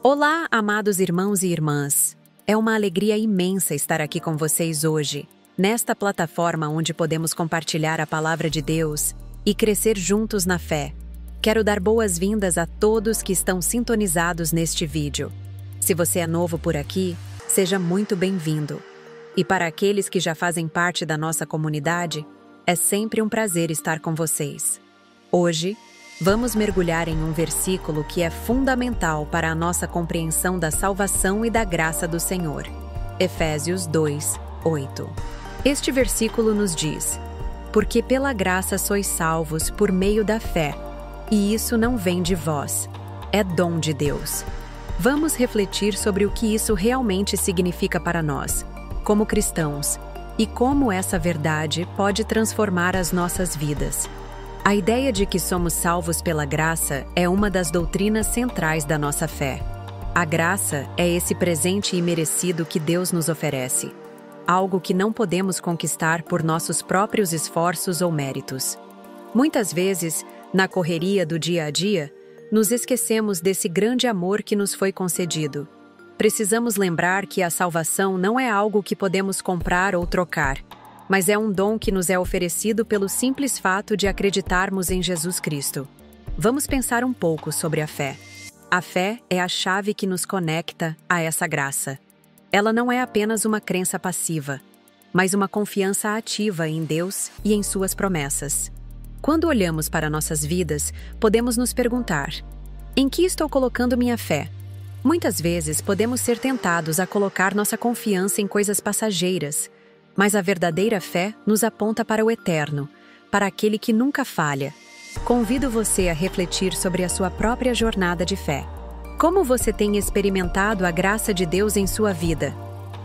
Olá, amados irmãos e irmãs. É uma alegria imensa estar aqui com vocês hoje, nesta plataforma onde podemos compartilhar a palavra de Deus e crescer juntos na fé. Quero dar boas-vindas a todos que estão sintonizados neste vídeo. Se você é novo por aqui, seja muito bem-vindo. E para aqueles que já fazem parte da nossa comunidade, é sempre um prazer estar com vocês. Hoje, vamos mergulhar em um versículo que é fundamental para a nossa compreensão da salvação e da graça do Senhor. Efésios 2:8. Este versículo nos diz: "Porque pela graça sois salvos por meio da fé, e isso não vem de vós, é dom de Deus." Vamos refletir sobre o que isso realmente significa para nós, como cristãos, e como essa verdade pode transformar as nossas vidas. A ideia de que somos salvos pela graça é uma das doutrinas centrais da nossa fé. A graça é esse presente imerecido que Deus nos oferece, algo que não podemos conquistar por nossos próprios esforços ou méritos. Muitas vezes, na correria do dia a dia, nos esquecemos desse grande amor que nos foi concedido. Precisamos lembrar que a salvação não é algo que podemos comprar ou trocar, mas é um dom que nos é oferecido pelo simples fato de acreditarmos em Jesus Cristo. Vamos pensar um pouco sobre a fé. A fé é a chave que nos conecta a essa graça. Ela não é apenas uma crença passiva, mas uma confiança ativa em Deus e em suas promessas. Quando olhamos para nossas vidas, podemos nos perguntar: em que estou colocando minha fé? Muitas vezes podemos ser tentados a colocar nossa confiança em coisas passageiras, mas a verdadeira fé nos aponta para o eterno, para aquele que nunca falha. Convido você a refletir sobre a sua própria jornada de fé. Como você tem experimentado a graça de Deus em sua vida?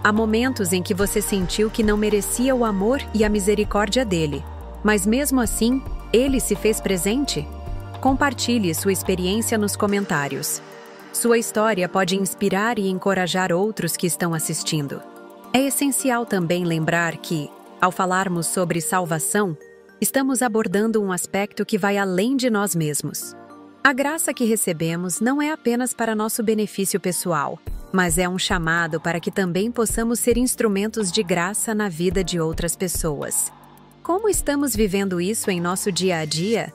Há momentos em que você sentiu que não merecia o amor e a misericórdia dele, mas mesmo assim, ele se fez presente? Compartilhe sua experiência nos comentários. Sua história pode inspirar e encorajar outros que estão assistindo. É essencial também lembrar que, ao falarmos sobre salvação, estamos abordando um aspecto que vai além de nós mesmos. A graça que recebemos não é apenas para nosso benefício pessoal, mas é um chamado para que também possamos ser instrumentos de graça na vida de outras pessoas. Como estamos vivendo isso em nosso dia a dia?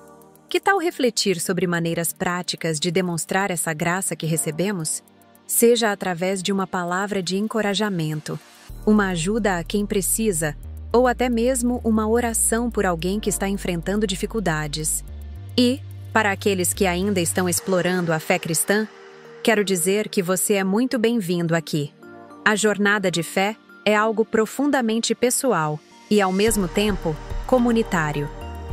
Que tal refletir sobre maneiras práticas de demonstrar essa graça que recebemos? Seja através de uma palavra de encorajamento, uma ajuda a quem precisa, ou até mesmo uma oração por alguém que está enfrentando dificuldades. E, para aqueles que ainda estão explorando a fé cristã, quero dizer que você é muito bem-vindo aqui. A jornada de fé é algo profundamente pessoal e, ao mesmo tempo, comunitário.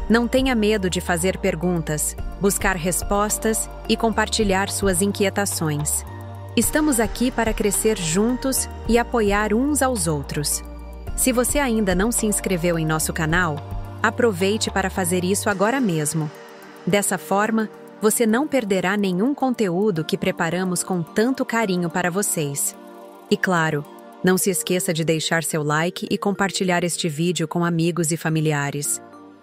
Não tenha medo de fazer perguntas, buscar respostas e compartilhar suas inquietações. Estamos aqui para crescer juntos e apoiar uns aos outros. Se você ainda não se inscreveu em nosso canal, aproveite para fazer isso agora mesmo. Dessa forma, você não perderá nenhum conteúdo que preparamos com tanto carinho para vocês. E claro, não se esqueça de deixar seu like e compartilhar este vídeo com amigos e familiares.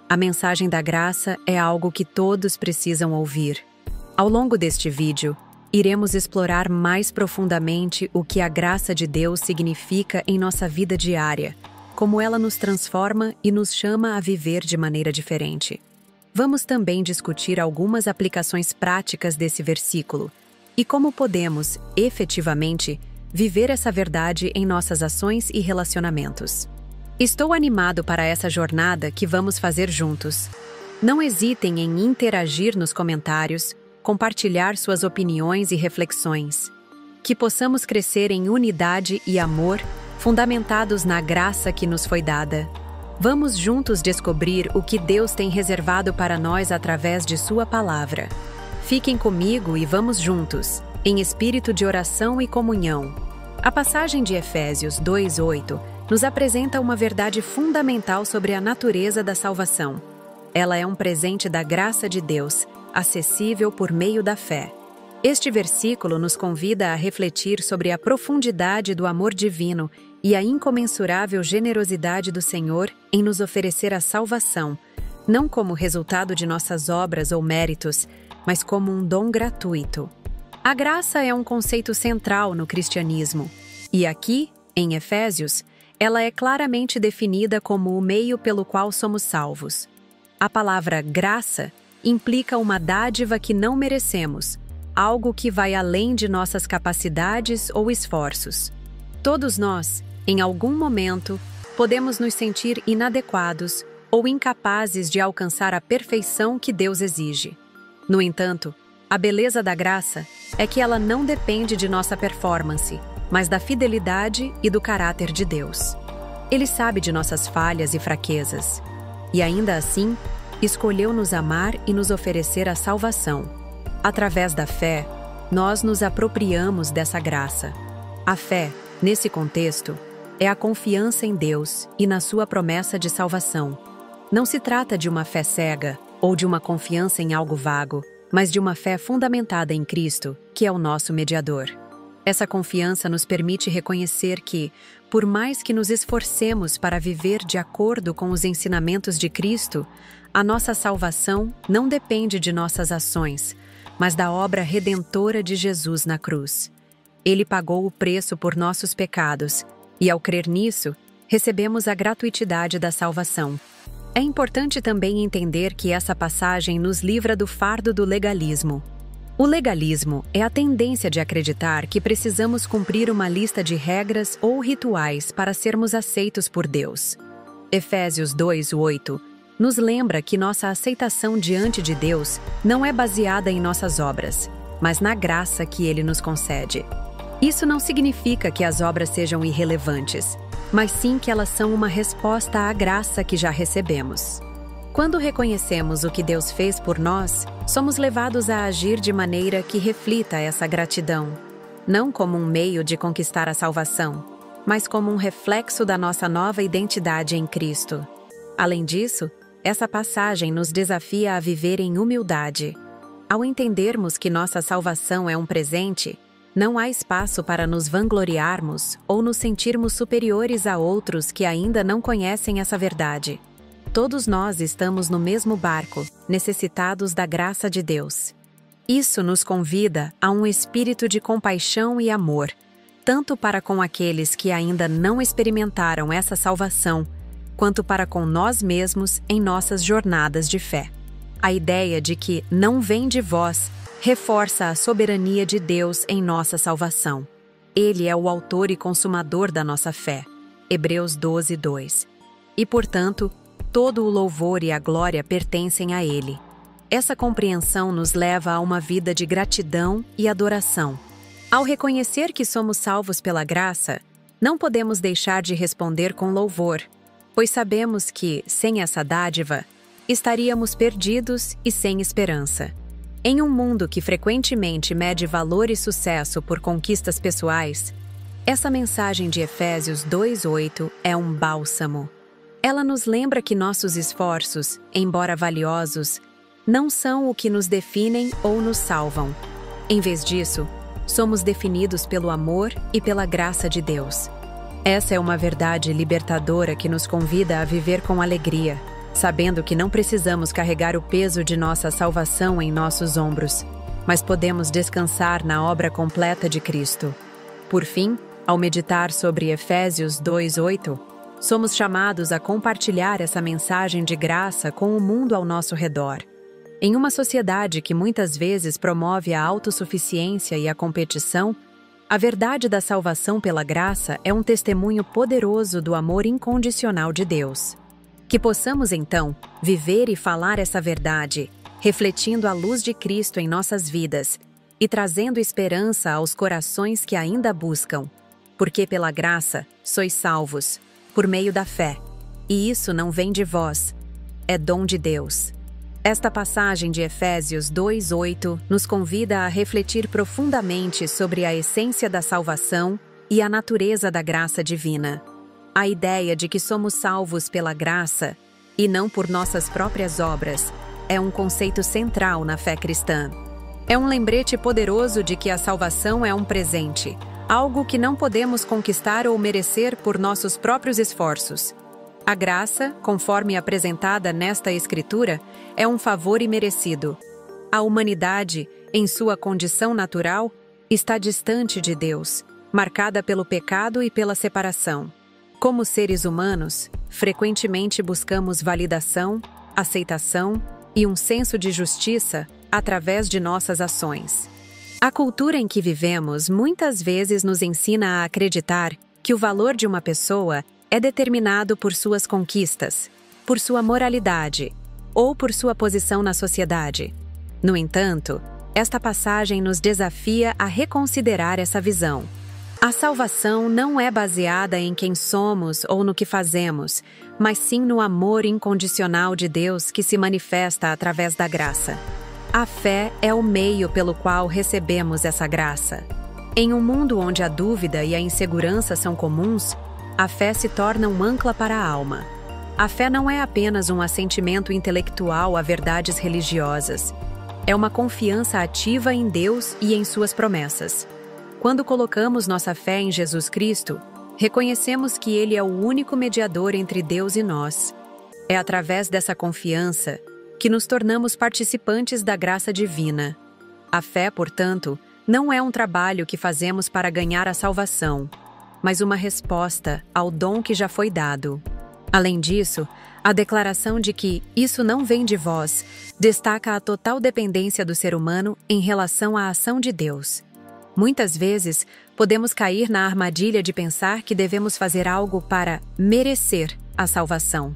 A mensagem da graça é algo que todos precisam ouvir. Ao longo deste vídeo, iremos explorar mais profundamente o que a graça de Deus significa em nossa vida diária, como ela nos transforma e nos chama a viver de maneira diferente. Vamos também discutir algumas aplicações práticas desse versículo e como podemos, efetivamente, viver essa verdade em nossas ações e relacionamentos. Estou animado para essa jornada que vamos fazer juntos. Não hesitem em interagir nos comentários, compartilhar suas opiniões e reflexões. Que possamos crescer em unidade e amor, fundamentados na graça que nos foi dada. Vamos juntos descobrir o que Deus tem reservado para nós através de sua palavra. Fiquem comigo e vamos juntos, em espírito de oração e comunhão. A passagem de Efésios 2:8 nos apresenta uma verdade fundamental sobre a natureza da salvação. Ela é um presente da graça de Deus, acessível por meio da fé. Este versículo nos convida a refletir sobre a profundidade do amor divino e a incomensurável generosidade do Senhor em nos oferecer a salvação, não como resultado de nossas obras ou méritos, mas como um dom gratuito. A graça é um conceito central no cristianismo, e aqui, em Efésios, ela é claramente definida como o meio pelo qual somos salvos. A palavra graça implica uma dádiva que não merecemos, algo que vai além de nossas capacidades ou esforços. Todos nós, em algum momento, podemos nos sentir inadequados ou incapazes de alcançar a perfeição que Deus exige. No entanto, a beleza da graça é que ela não depende de nossa performance, mas da fidelidade e do caráter de Deus. Ele sabe de nossas falhas e fraquezas, e ainda assim, escolheu nos amar e nos oferecer a salvação. Através da fé, nós nos apropriamos dessa graça. A fé, nesse contexto, é a confiança em Deus e na sua promessa de salvação. Não se trata de uma fé cega ou de uma confiança em algo vago, mas de uma fé fundamentada em Cristo, que é o nosso mediador. Essa confiança nos permite reconhecer que, por mais que nos esforcemos para viver de acordo com os ensinamentos de Cristo, a nossa salvação não depende de nossas ações, mas da obra redentora de Jesus na cruz. Ele pagou o preço por nossos pecados, e ao crer nisso, recebemos a gratuitidade da salvação. É importante também entender que essa passagem nos livra do fardo do legalismo. O legalismo é a tendência de acreditar que precisamos cumprir uma lista de regras ou rituais para sermos aceitos por Deus. Efésios 2:8 nos lembra que nossa aceitação diante de Deus não é baseada em nossas obras, mas na graça que Ele nos concede. Isso não significa que as obras sejam irrelevantes, mas sim que elas são uma resposta à graça que já recebemos. Quando reconhecemos o que Deus fez por nós, somos levados a agir de maneira que reflita essa gratidão, não como um meio de conquistar a salvação, mas como um reflexo da nossa nova identidade em Cristo. Além disso, essa passagem nos desafia a viver em humildade. Ao entendermos que nossa salvação é um presente, não há espaço para nos vangloriarmos ou nos sentirmos superiores a outros que ainda não conhecem essa verdade. Todos nós estamos no mesmo barco, necessitados da graça de Deus. Isso nos convida a um espírito de compaixão e amor, tanto para com aqueles que ainda não experimentaram essa salvação, quanto para com nós mesmos em nossas jornadas de fé. A ideia de que não vem de vós reforça a soberania de Deus em nossa salvação. Ele é o autor e consumador da nossa fé. Hebreus 12:2. E, portanto, todo o louvor e a glória pertencem a Ele. Essa compreensão nos leva a uma vida de gratidão e adoração. Ao reconhecer que somos salvos pela graça, não podemos deixar de responder com louvor, pois sabemos que, sem essa dádiva, estaríamos perdidos e sem esperança. Em um mundo que frequentemente mede valor e sucesso por conquistas pessoais, essa mensagem de Efésios 2:8 é um bálsamo. Ela nos lembra que nossos esforços, embora valiosos, não são o que nos definem ou nos salvam. Em vez disso, somos definidos pelo amor e pela graça de Deus. Essa é uma verdade libertadora que nos convida a viver com alegria, sabendo que não precisamos carregar o peso de nossa salvação em nossos ombros, mas podemos descansar na obra completa de Cristo. Por fim, ao meditar sobre Efésios 2:8, somos chamados a compartilhar essa mensagem de graça com o mundo ao nosso redor. Em uma sociedade que muitas vezes promove a autossuficiência e a competição, a verdade da salvação pela graça é um testemunho poderoso do amor incondicional de Deus. Que possamos, então, viver e falar essa verdade, refletindo a luz de Cristo em nossas vidas e trazendo esperança aos corações que ainda buscam. Porque pela graça sois salvos, por meio da fé. E isso não vem de vós, é dom de Deus. Esta passagem de Efésios 2:8 nos convida a refletir profundamente sobre a essência da salvação e a natureza da graça divina. A ideia de que somos salvos pela graça, e não por nossas próprias obras, é um conceito central na fé cristã. É um lembrete poderoso de que a salvação é um presente, algo que não podemos conquistar ou merecer por nossos próprios esforços. A graça, conforme apresentada nesta Escritura, é um favor imerecido. A humanidade, em sua condição natural, está distante de Deus, marcada pelo pecado e pela separação. Como seres humanos, frequentemente buscamos validação, aceitação e um senso de justiça através de nossas ações. A cultura em que vivemos muitas vezes nos ensina a acreditar que o valor de uma pessoa é determinado por suas conquistas, por sua moralidade ou por sua posição na sociedade. No entanto, esta passagem nos desafia a reconsiderar essa visão. A salvação não é baseada em quem somos ou no que fazemos, mas sim no amor incondicional de Deus que se manifesta através da graça. A fé é o meio pelo qual recebemos essa graça. Em um mundo onde a dúvida e a insegurança são comuns, a fé se torna um ancla para a alma. A fé não é apenas um assentimento intelectual a verdades religiosas. É uma confiança ativa em Deus e em suas promessas. Quando colocamos nossa fé em Jesus Cristo, reconhecemos que Ele é o único mediador entre Deus e nós. É através dessa confiança que nos tornamos participantes da graça divina. A fé, portanto, não é um trabalho que fazemos para ganhar a salvação, mas uma resposta ao dom que já foi dado. Além disso, a declaração de que isso não vem de vós destaca a total dependência do ser humano em relação à ação de Deus. Muitas vezes, podemos cair na armadilha de pensar que devemos fazer algo para merecer a salvação.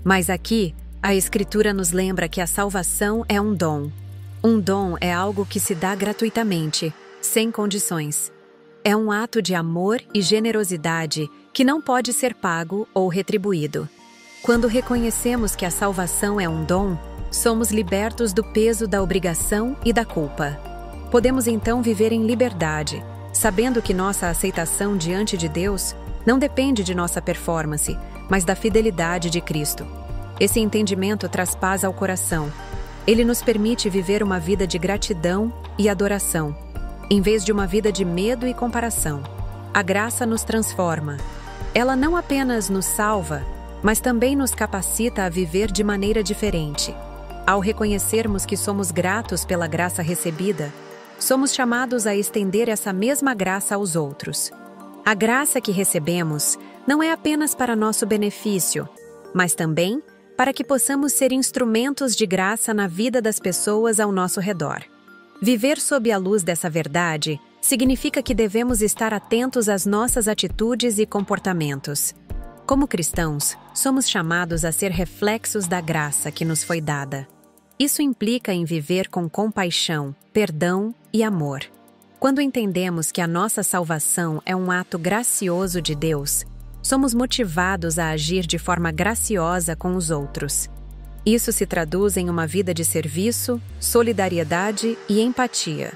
Mas aqui, a Escritura nos lembra que a salvação é um dom. Um dom é algo que se dá gratuitamente, sem condições. É um ato de amor e generosidade que não pode ser pago ou retribuído. Quando reconhecemos que a salvação é um dom, somos libertos do peso da obrigação e da culpa. Podemos então viver em liberdade, sabendo que nossa aceitação diante de Deus não depende de nossa performance, mas da fidelidade de Cristo. Esse entendimento traz paz ao coração. Ele nos permite viver uma vida de gratidão e adoração, em vez de uma vida de medo e comparação. A graça nos transforma. Ela não apenas nos salva, mas também nos capacita a viver de maneira diferente. Ao reconhecermos que somos gratos pela graça recebida, somos chamados a estender essa mesma graça aos outros. A graça que recebemos não é apenas para nosso benefício, mas também para que possamos ser instrumentos de graça na vida das pessoas ao nosso redor. Viver sob a luz dessa verdade significa que devemos estar atentos às nossas atitudes e comportamentos. Como cristãos, somos chamados a ser reflexos da graça que nos foi dada. Isso implica em viver com compaixão, perdão e amor. Quando entendemos que a nossa salvação é um ato gracioso de Deus, somos motivados a agir de forma graciosa com os outros. Isso se traduz em uma vida de serviço, solidariedade e empatia.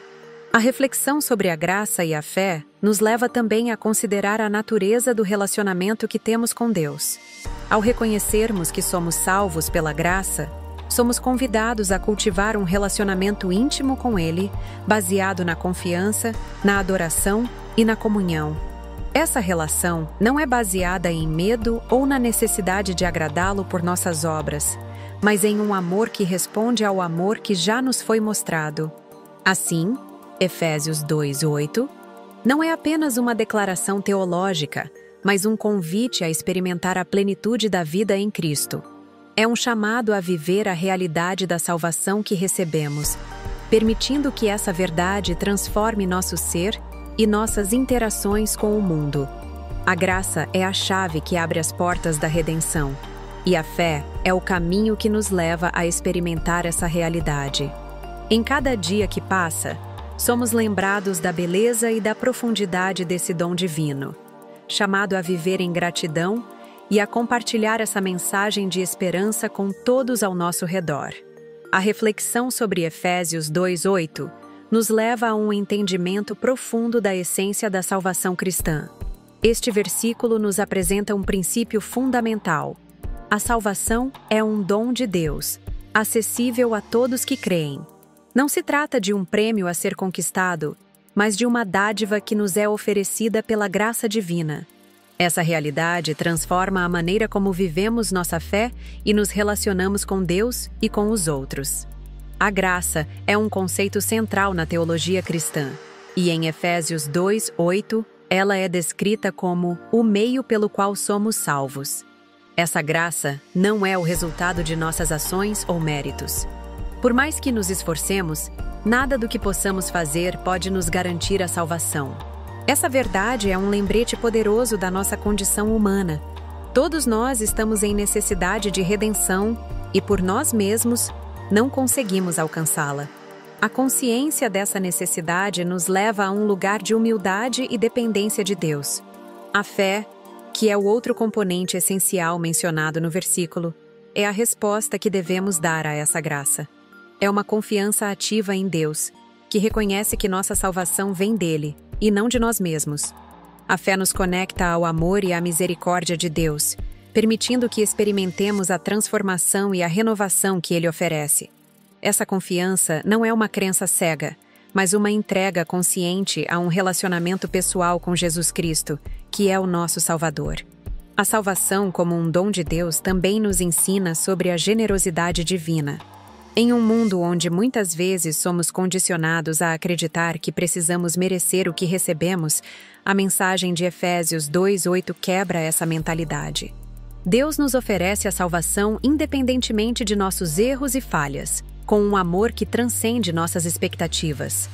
A reflexão sobre a graça e a fé nos leva também a considerar a natureza do relacionamento que temos com Deus. Ao reconhecermos que somos salvos pela graça, somos convidados a cultivar um relacionamento íntimo com Ele, baseado na confiança, na adoração e na comunhão. Essa relação não é baseada em medo ou na necessidade de agradá-lo por nossas obras, mas em um amor que responde ao amor que já nos foi mostrado. Assim, Efésios 2:8, não é apenas uma declaração teológica, mas um convite a experimentar a plenitude da vida em Cristo. É um chamado a viver a realidade da salvação que recebemos, permitindo que essa verdade transforme nosso ser e nossas interações com o mundo. A graça é a chave que abre as portas da redenção, e a fé é o caminho que nos leva a experimentar essa realidade. Em cada dia que passa, somos lembrados da beleza e da profundidade desse dom divino, chamado a viver em gratidão e a compartilhar essa mensagem de esperança com todos ao nosso redor. A reflexão sobre Efésios 2:8 nos leva a um entendimento profundo da essência da salvação cristã. Este versículo nos apresenta um princípio fundamental. A salvação é um dom de Deus, acessível a todos que creem. Não se trata de um prêmio a ser conquistado, mas de uma dádiva que nos é oferecida pela graça divina. Essa realidade transforma a maneira como vivemos nossa fé e nos relacionamos com Deus e com os outros. A graça é um conceito central na teologia cristã, e em Efésios 2:8, ela é descrita como o meio pelo qual somos salvos. Essa graça não é o resultado de nossas ações ou méritos. Por mais que nos esforcemos, nada do que possamos fazer pode nos garantir a salvação. Essa verdade é um lembrete poderoso da nossa condição humana. Todos nós estamos em necessidade de redenção e, por nós mesmos, não conseguimos alcançá-la. A consciência dessa necessidade nos leva a um lugar de humildade e dependência de Deus. A fé, que é o outro componente essencial mencionado no versículo, é a resposta que devemos dar a essa graça. É uma confiança ativa em Deus, que reconhece que nossa salvação vem dele, e não de nós mesmos. A fé nos conecta ao amor e à misericórdia de Deus, permitindo que experimentemos a transformação e a renovação que ele oferece. Essa confiança não é uma crença cega, mas uma entrega consciente a um relacionamento pessoal com Jesus Cristo, que é o nosso Salvador. A salvação, como um dom de Deus, também nos ensina sobre a generosidade divina. Em um mundo onde muitas vezes somos condicionados a acreditar que precisamos merecer o que recebemos, a mensagem de Efésios 2:8 quebra essa mentalidade. Deus nos oferece a salvação independentemente de nossos erros e falhas, com um amor que transcende nossas expectativas.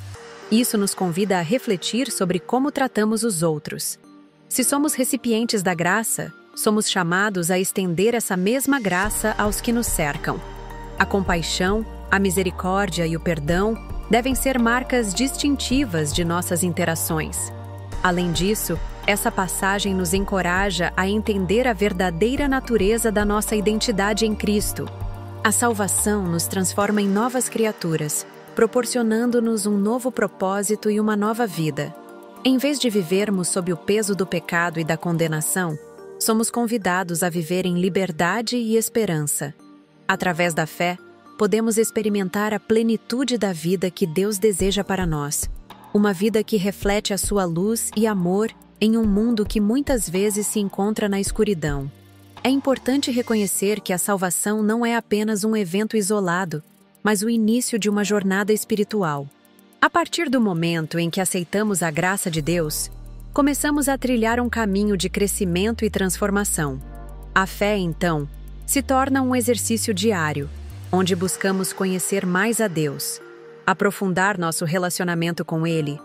Isso nos convida a refletir sobre como tratamos os outros. Se somos recipientes da graça, somos chamados a estender essa mesma graça aos que nos cercam. A compaixão, a misericórdia e o perdão devem ser marcas distintivas de nossas interações. Além disso, essa passagem nos encoraja a entender a verdadeira natureza da nossa identidade em Cristo. A salvação nos transforma em novas criaturas, proporcionando-nos um novo propósito e uma nova vida. Em vez de vivermos sob o peso do pecado e da condenação, somos convidados a viver em liberdade e esperança. Através da fé, podemos experimentar a plenitude da vida que Deus deseja para nós. Uma vida que reflete a sua luz e amor em um mundo que muitas vezes se encontra na escuridão. É importante reconhecer que a salvação não é apenas um evento isolado, mas o início de uma jornada espiritual. A partir do momento em que aceitamos a graça de Deus, começamos a trilhar um caminho de crescimento e transformação. A fé, então, se torna um exercício diário, onde buscamos conhecer mais a Deus, aprofundar nosso relacionamento com Ele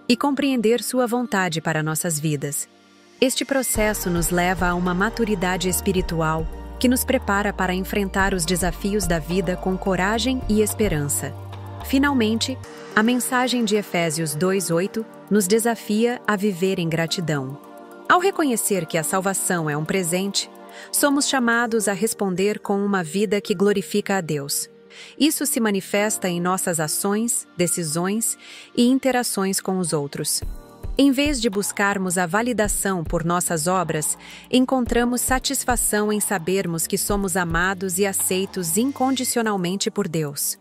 e compreender Sua vontade para nossas vidas. Este processo nos leva a uma maturidade espiritual que nos prepara para enfrentar os desafios da vida com coragem e esperança. Finalmente, a mensagem de Efésios 2:8 nos desafia a viver em gratidão. Ao reconhecer que a salvação é um presente, somos chamados a responder com uma vida que glorifica a Deus. Isso se manifesta em nossas ações, decisões e interações com os outros. Em vez de buscarmos a validação por nossas obras, encontramos satisfação em sabermos que somos amados e aceitos incondicionalmente por Deus.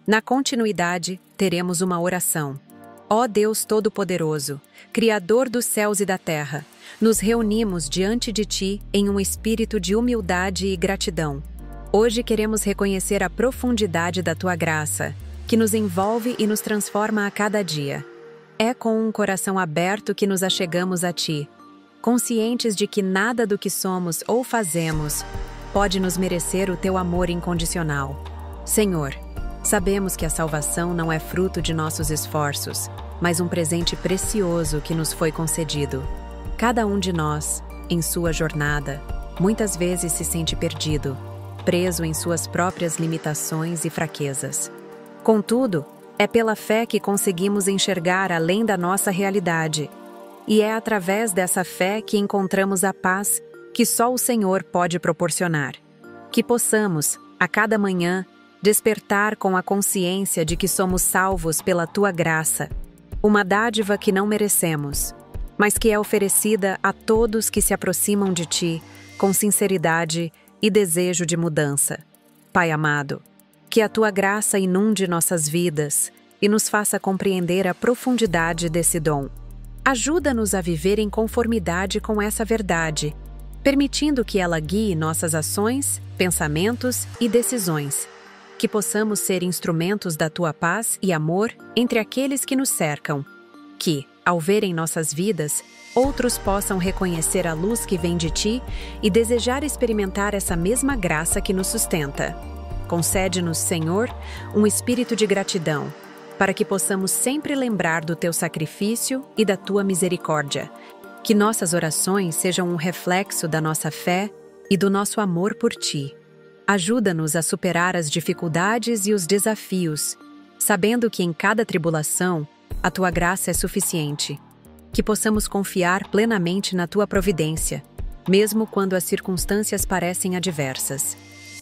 Na continuidade, teremos uma oração. Ó Deus Todo-Poderoso, Criador dos céus e da terra, nos reunimos diante de Ti em um espírito de humildade e gratidão. Hoje queremos reconhecer a profundidade da Tua graça, que nos envolve e nos transforma a cada dia. É com um coração aberto que nos achegamos a Ti, conscientes de que nada do que somos ou fazemos pode nos merecer o Teu amor incondicional. Senhor, sabemos que a salvação não é fruto de nossos esforços, mas um presente precioso que nos foi concedido. Cada um de nós, em sua jornada, muitas vezes se sente perdido, preso em suas próprias limitações e fraquezas. Contudo, é pela fé que conseguimos enxergar além da nossa realidade. E é através dessa fé que encontramos a paz que só o Senhor pode proporcionar. Que possamos, a cada manhã, despertar com a consciência de que somos salvos pela Tua graça, uma dádiva que não merecemos, mas que é oferecida a todos que se aproximam de Ti com sinceridade e desejo de mudança. Pai amado, que a Tua graça inunde nossas vidas e nos faça compreender a profundidade desse dom. Ajuda-nos a viver em conformidade com essa verdade, permitindo que ela guie nossas ações, pensamentos e decisões. que possamos ser instrumentos da tua paz e amor entre aqueles que nos cercam, que, ao verem nossas vidas, outros possam reconhecer a luz que vem de ti e desejar experimentar essa mesma graça que nos sustenta. Concede-nos, Senhor, um espírito de gratidão, para que possamos sempre lembrar do teu sacrifício e da tua misericórdia. Que nossas orações sejam um reflexo da nossa fé e do nosso amor por ti. Ajuda-nos a superar as dificuldades e os desafios, sabendo que em cada tribulação, a tua graça é suficiente. Que possamos confiar plenamente na tua providência, mesmo quando as circunstâncias parecem adversas.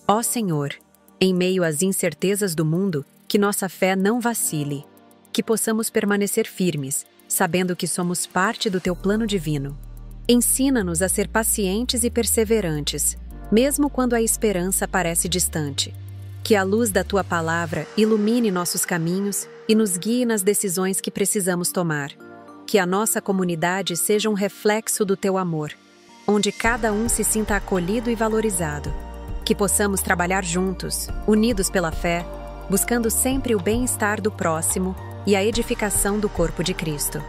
Ó Senhor, em meio às incertezas do mundo, que nossa fé não vacile. Que possamos permanecer firmes, sabendo que somos parte do teu plano divino. Ensina-nos a ser pacientes e perseverantes, mesmo quando a esperança parece distante. Que a luz da tua palavra ilumine nossos caminhos e nos guie nas decisões que precisamos tomar. Que a nossa comunidade seja um reflexo do teu amor, onde cada um se sinta acolhido e valorizado. Que possamos trabalhar juntos, unidos pela fé, buscando sempre o bem-estar do próximo e a edificação do corpo de Cristo.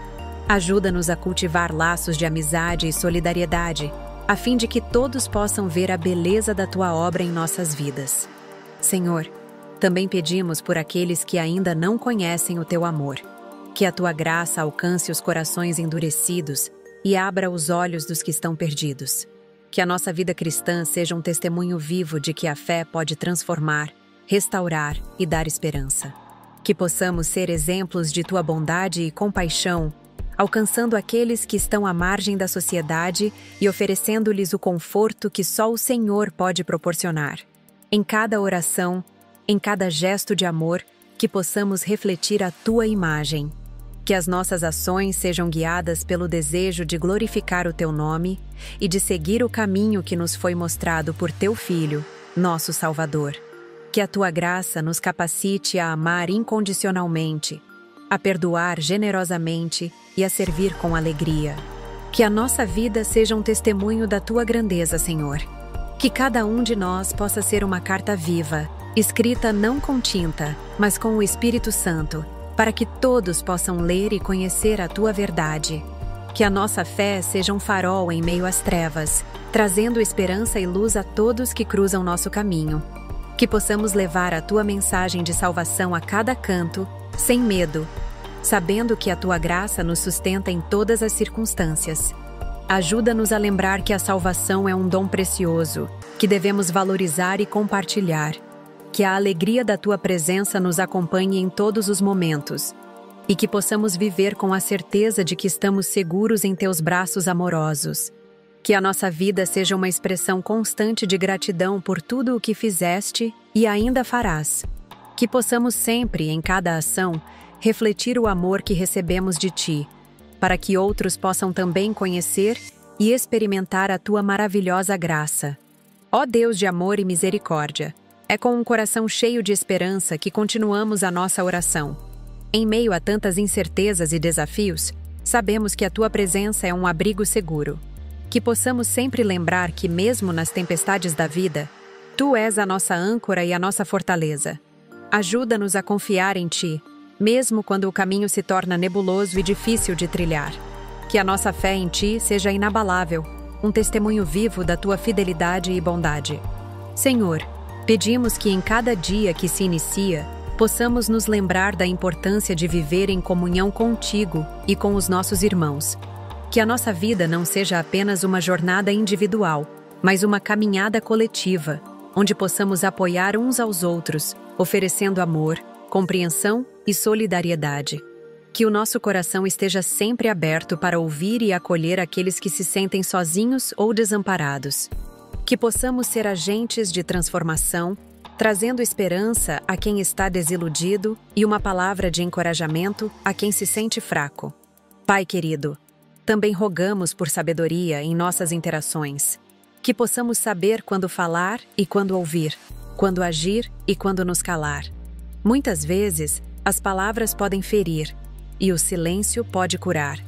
Ajuda-nos a cultivar laços de amizade e solidariedade, a fim de que todos possam ver a beleza da tua obra em nossas vidas. Senhor, também pedimos por aqueles que ainda não conhecem o teu amor, que a tua graça alcance os corações endurecidos e abra os olhos dos que estão perdidos. Que a nossa vida cristã seja um testemunho vivo de que a fé pode transformar, restaurar e dar esperança. Que possamos ser exemplos de tua bondade e compaixão, alcançando aqueles que estão à margem da sociedade e oferecendo-lhes o conforto que só o Senhor pode proporcionar. Em cada oração, em cada gesto de amor, que possamos refletir a tua imagem. Que as nossas ações sejam guiadas pelo desejo de glorificar o teu nome e de seguir o caminho que nos foi mostrado por teu Filho, nosso Salvador. Que a tua graça nos capacite a amar incondicionalmente, a perdoar generosamente e a servir com alegria. Que a nossa vida seja um testemunho da tua grandeza, Senhor. Que cada um de nós possa ser uma carta viva, escrita não com tinta, mas com o Espírito Santo, para que todos possam ler e conhecer a tua verdade. Que a nossa fé seja um farol em meio às trevas, trazendo esperança e luz a todos que cruzam nosso caminho. Que possamos levar a tua mensagem de salvação a cada canto, sem medo, sabendo que a tua graça nos sustenta em todas as circunstâncias. Ajuda-nos a lembrar que a salvação é um dom precioso, que devemos valorizar e compartilhar. Que a alegria da tua presença nos acompanhe em todos os momentos e que possamos viver com a certeza de que estamos seguros em teus braços amorosos. Que a nossa vida seja uma expressão constante de gratidão por tudo o que fizeste e ainda farás. Que possamos sempre, em cada ação, refletir o amor que recebemos de ti, para que outros possam também conhecer e experimentar a tua maravilhosa graça. Ó Deus de amor e misericórdia, é com um coração cheio de esperança que continuamos a nossa oração. Em meio a tantas incertezas e desafios, sabemos que a tua presença é um abrigo seguro. Que possamos sempre lembrar que, mesmo nas tempestades da vida, tu és a nossa âncora e a nossa fortaleza. Ajuda-nos a confiar em ti, mesmo quando o caminho se torna nebuloso e difícil de trilhar. Que a nossa fé em ti seja inabalável, um testemunho vivo da tua fidelidade e bondade. Senhor, pedimos que em cada dia que se inicia, possamos nos lembrar da importância de viver em comunhão contigo e com os nossos irmãos. Que a nossa vida não seja apenas uma jornada individual, mas uma caminhada coletiva, onde possamos apoiar uns aos outros, oferecendo amor, compreensão e solidariedade. Que o nosso coração esteja sempre aberto para ouvir e acolher aqueles que se sentem sozinhos ou desamparados. Que possamos ser agentes de transformação, trazendo esperança a quem está desiludido e uma palavra de encorajamento a quem se sente fraco. Pai querido, também rogamos por sabedoria em nossas interações. Que possamos saber quando falar e quando ouvir, quando agir e quando nos calar. Muitas vezes, as palavras podem ferir e o silêncio pode curar.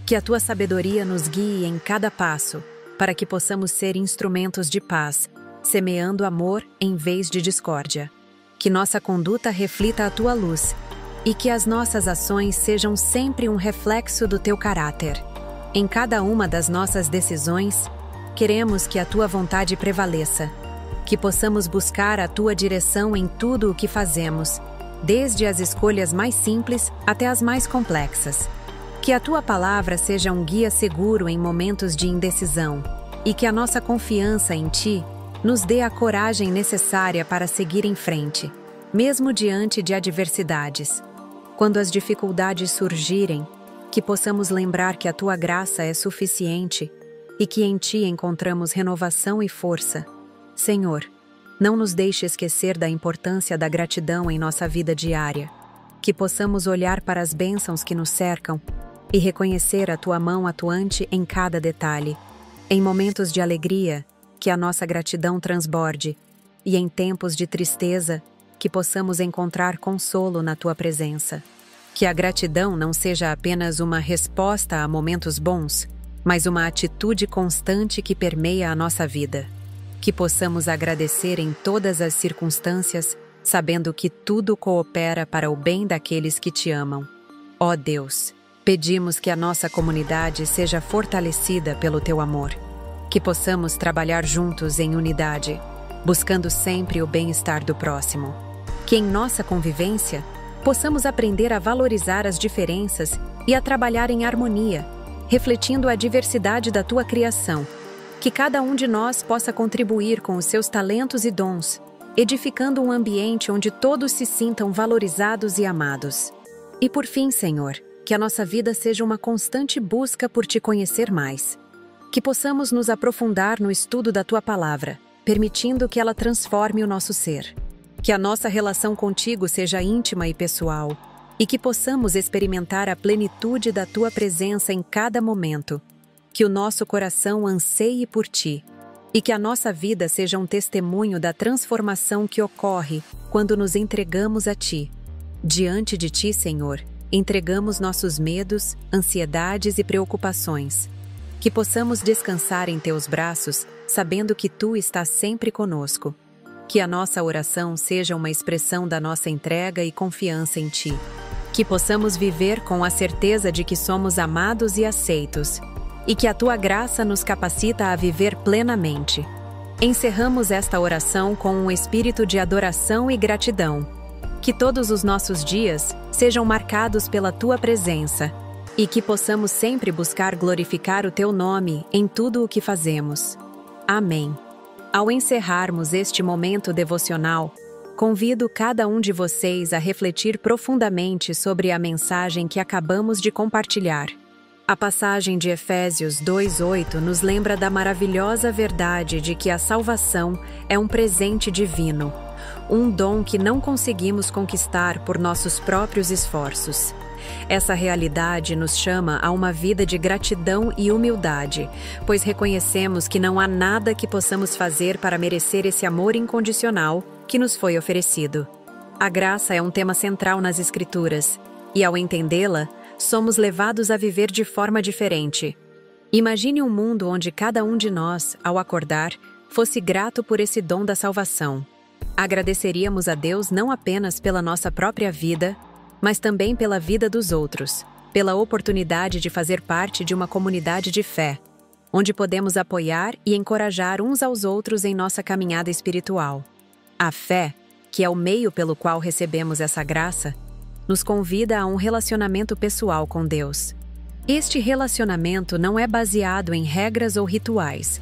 Que a tua sabedoria nos guie em cada passo, para que possamos ser instrumentos de paz, semeando amor em vez de discórdia. que nossa conduta reflita a tua luz e que as nossas ações sejam sempre um reflexo do teu caráter. Em cada uma das nossas decisões, queremos que a tua vontade prevaleça, que possamos buscar a tua direção em tudo o que fazemos, desde as escolhas mais simples até as mais complexas. Que a tua palavra seja um guia seguro em momentos de indecisão e que a nossa confiança em ti nos dê a coragem necessária para seguir em frente, mesmo diante de adversidades. Quando as dificuldades surgirem, que possamos lembrar que a tua graça é suficiente e que em ti encontramos renovação e força. Senhor, não nos deixe esquecer da importância da gratidão em nossa vida diária, que possamos olhar para as bênçãos que nos cercam e reconhecer a tua mão atuante em cada detalhe. Em momentos de alegria, que a nossa gratidão transborde, e em tempos de tristeza, que possamos encontrar consolo na tua presença. Que a gratidão não seja apenas uma resposta a momentos bons, mas uma atitude constante que permeia a nossa vida. Que possamos agradecer em todas as circunstâncias, sabendo que tudo coopera para o bem daqueles que te amam. Ó Deus, pedimos que a nossa comunidade seja fortalecida pelo teu amor. Que possamos trabalhar juntos em unidade, buscando sempre o bem-estar do próximo. Que em nossa convivência, possamos aprender a valorizar as diferenças e a trabalhar em harmonia, refletindo a diversidade da tua criação. Que cada um de nós possa contribuir com os seus talentos e dons, edificando um ambiente onde todos se sintam valorizados e amados. E por fim, Senhor, que a nossa vida seja uma constante busca por te conhecer mais. Que possamos nos aprofundar no estudo da tua palavra, permitindo que ela transforme o nosso ser. Que a nossa relação contigo seja íntima e pessoal, e que possamos experimentar a plenitude da tua presença em cada momento. Que o nosso coração anseie por ti, e que a nossa vida seja um testemunho da transformação que ocorre quando nos entregamos a ti. Diante de ti, Senhor, entregamos nossos medos, ansiedades e preocupações. Que possamos descansar em teus braços, sabendo que tu estás sempre conosco. Que a nossa oração seja uma expressão da nossa entrega e confiança em ti. Que possamos viver com a certeza de que somos amados e aceitos, e que a tua graça nos capacita a viver plenamente. Encerramos esta oração com um espírito de adoração e gratidão. Que todos os nossos dias sejam marcados pela tua presença, e que possamos sempre buscar glorificar o teu nome em tudo o que fazemos. Amém. Ao encerrarmos este momento devocional, convido cada um de vocês a refletir profundamente sobre a mensagem que acabamos de compartilhar. A passagem de Efésios 2:8 nos lembra da maravilhosa verdade de que a salvação é um presente divino, um dom que não conseguimos conquistar por nossos próprios esforços. Essa realidade nos chama a uma vida de gratidão e humildade, pois reconhecemos que não há nada que possamos fazer para merecer esse amor incondicional que nos foi oferecido. A graça é um tema central nas Escrituras, e ao entendê-la, somos levados a viver de forma diferente. Imagine um mundo onde cada um de nós, ao acordar, fosse grato por esse dom da salvação. Agradeceríamos a Deus não apenas pela nossa própria vida, mas também pela vida dos outros, pela oportunidade de fazer parte de uma comunidade de fé, onde podemos apoiar e encorajar uns aos outros em nossa caminhada espiritual. A fé, que é o meio pelo qual recebemos essa graça, nos convida a um relacionamento pessoal com Deus. Este relacionamento não é baseado em regras ou rituais,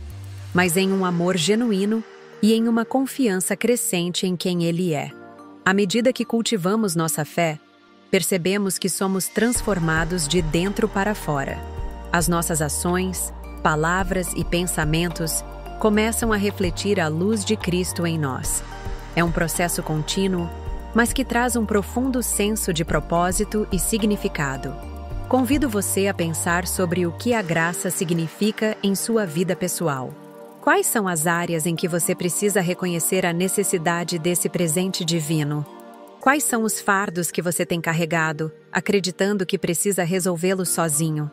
mas em um amor genuíno e em uma confiança crescente em quem Ele é. À medida que cultivamos nossa fé, percebemos que somos transformados de dentro para fora. As nossas ações, palavras e pensamentos começam a refletir a luz de Cristo em nós. É um processo contínuo, mas que traz um profundo senso de propósito e significado. Convido você a pensar sobre o que a graça significa em sua vida pessoal. Quais são as áreas em que você precisa reconhecer a necessidade desse presente divino? Quais são os fardos que você tem carregado, acreditando que precisa resolvê-los sozinho?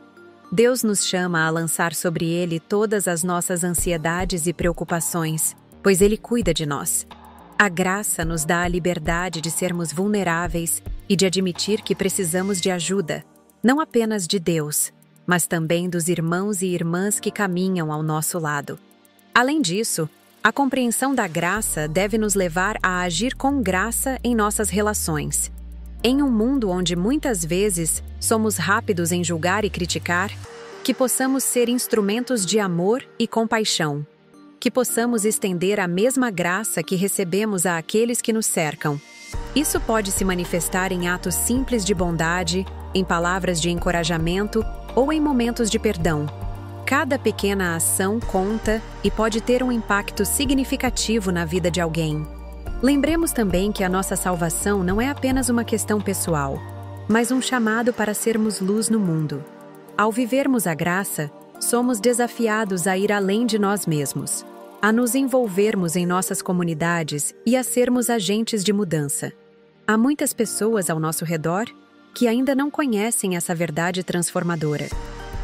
Deus nos chama a lançar sobre Ele todas as nossas ansiedades e preocupações, pois Ele cuida de nós. A graça nos dá a liberdade de sermos vulneráveis e de admitir que precisamos de ajuda, não apenas de Deus, mas também dos irmãos e irmãs que caminham ao nosso lado. Além disso, a compreensão da graça deve nos levar a agir com graça em nossas relações. Em um mundo onde muitas vezes somos rápidos em julgar e criticar, que possamos ser instrumentos de amor e compaixão. Que possamos estender a mesma graça que recebemos a aqueles que nos cercam. Isso pode se manifestar em atos simples de bondade, em palavras de encorajamento ou em momentos de perdão. Cada pequena ação conta e pode ter um impacto significativo na vida de alguém. Lembremos também que a nossa salvação não é apenas uma questão pessoal, mas um chamado para sermos luz no mundo. Ao vivermos a graça, somos desafiados a ir além de nós mesmos, a nos envolvermos em nossas comunidades e a sermos agentes de mudança. Há muitas pessoas ao nosso redor que ainda não conhecem essa verdade transformadora.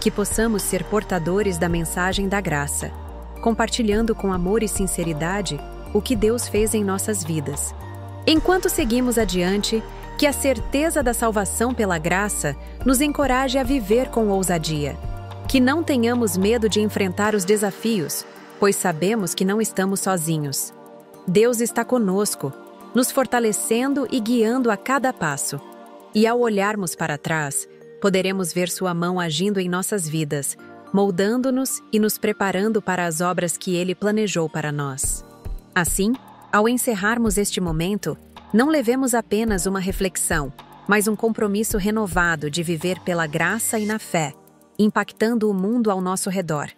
Que possamos ser portadores da mensagem da graça, compartilhando com amor e sinceridade o que Deus fez em nossas vidas. Enquanto seguimos adiante, que a certeza da salvação pela graça nos encoraje a viver com ousadia. Que não tenhamos medo de enfrentar os desafios, pois sabemos que não estamos sozinhos. Deus está conosco, nos fortalecendo e guiando a cada passo. E ao olharmos para trás, poderemos ver sua mão agindo em nossas vidas, moldando-nos e nos preparando para as obras que Ele planejou para nós. Assim, ao encerrarmos este momento, não levemos apenas uma reflexão, mas um compromisso renovado de viver pela graça e na fé, impactando o mundo ao nosso redor.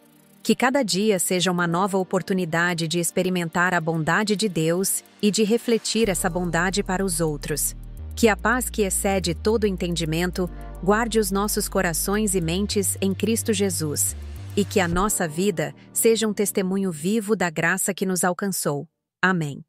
Que cada dia seja uma nova oportunidade de experimentar a bondade de Deus e de refletir essa bondade para os outros. Que a paz que excede todo entendimento guarde os nossos corações e mentes em Cristo Jesus, e que a nossa vida seja um testemunho vivo da graça que nos alcançou. Amém.